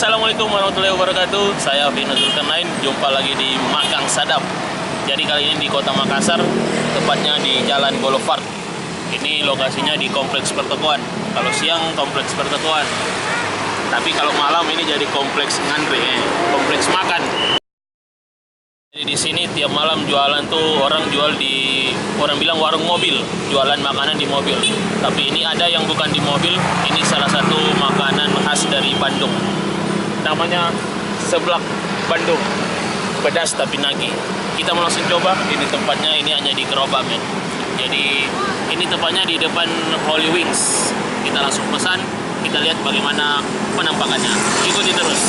Assalamualaikum warahmatullahi wabarakatuh. Saya Vino Zulkarnain. Jumpa lagi di Makang Sadap. Jadi kali ini di Kota Makassar, tepatnya di Jalan Boulevard. Ini lokasinya di Kompleks Pertokoan. Kalau siang Kompleks Pertokoan, tapi kalau malam ini jadi Kompleks Ngandre, Kompleks Makan. Jadi di sini tiap malam jualan tuh orang jual di, orang bilang warung mobil, jualan makanan di mobil. Tapi ini ada yang bukan di mobil, ini salah satu makanan khas dari Bandung. Namanya seblak Bandung, pedas tapi nagih. Kita mau langsung coba. Ini tempatnya, ini hanya di gerobak, men. Jadi ini tempatnya di depan Holy Wings. Kita langsung pesan, kita lihat bagaimana penampakannya. Ikuti terus.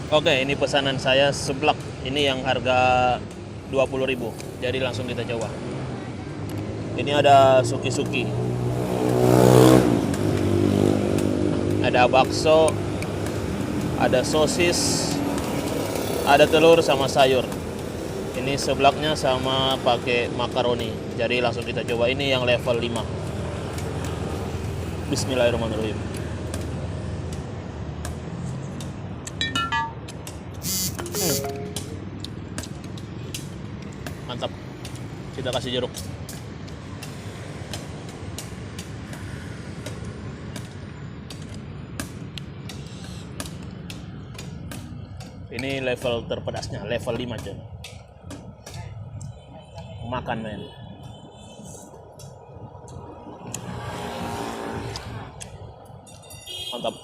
Oke, ini pesanan saya seblak. Ini yang harga 20.000. Jadi langsung kita coba. Ini ada suki-suki. Ada bakso, ada sosis, ada telur sama sayur. Ini seblaknya sama pakai makaroni. Jadi langsung kita coba. Ini yang level 5. Bismillahirrahmanirrahim. Mantap. Kita kasih jeruk. Ini level terpedasnya, level 5 coy. Makan men. Mantap.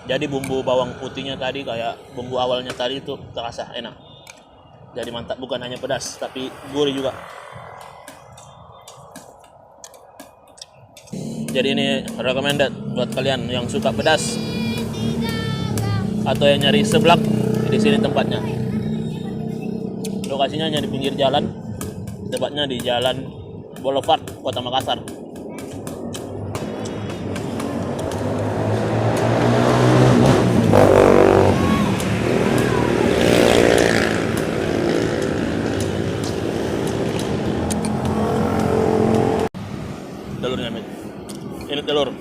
Jadi bumbu bawang putihnya tadi kayak bumbu awalnya tadi itu terasa enak. Jadi mantap, bukan hanya pedas tapi gurih juga. Jadi ini recommended buat kalian yang suka pedas atau yang nyari seblak, di sini tempatnya. Lokasinya hanya di pinggir jalan, tempatnya di Jalan Boulevard, Kota Makassar. Telurnya men. Ini telur.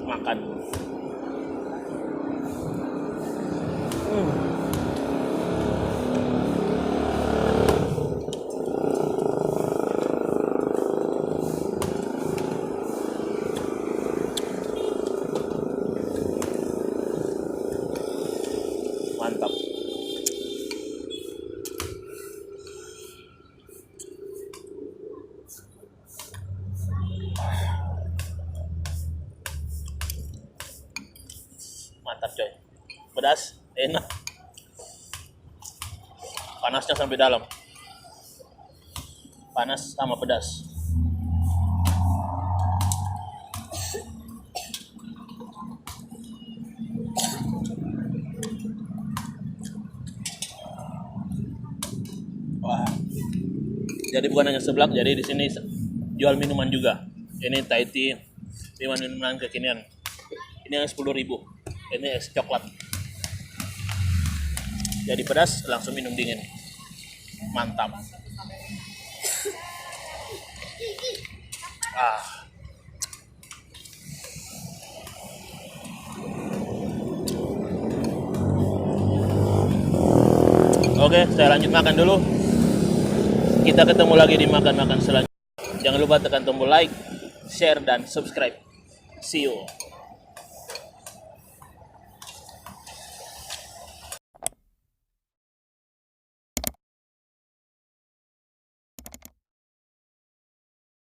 Makan. Mantap. Mantap coy. Pedas, enak. Panasnya sampai dalam. Panas sama pedas. Wah. Jadi bukan hanya seblak, jadi di sini jual minuman juga. Ini Thai tea, minuman kekinian. Ini yang 10.000. Ini es coklat. Jadi pedas langsung minum dingin. Mantap. Oke, saya lanjut makan dulu. Kita ketemu lagi di makan-makan selanjutnya. Jangan lupa tekan tombol like, share, dan subscribe. See you.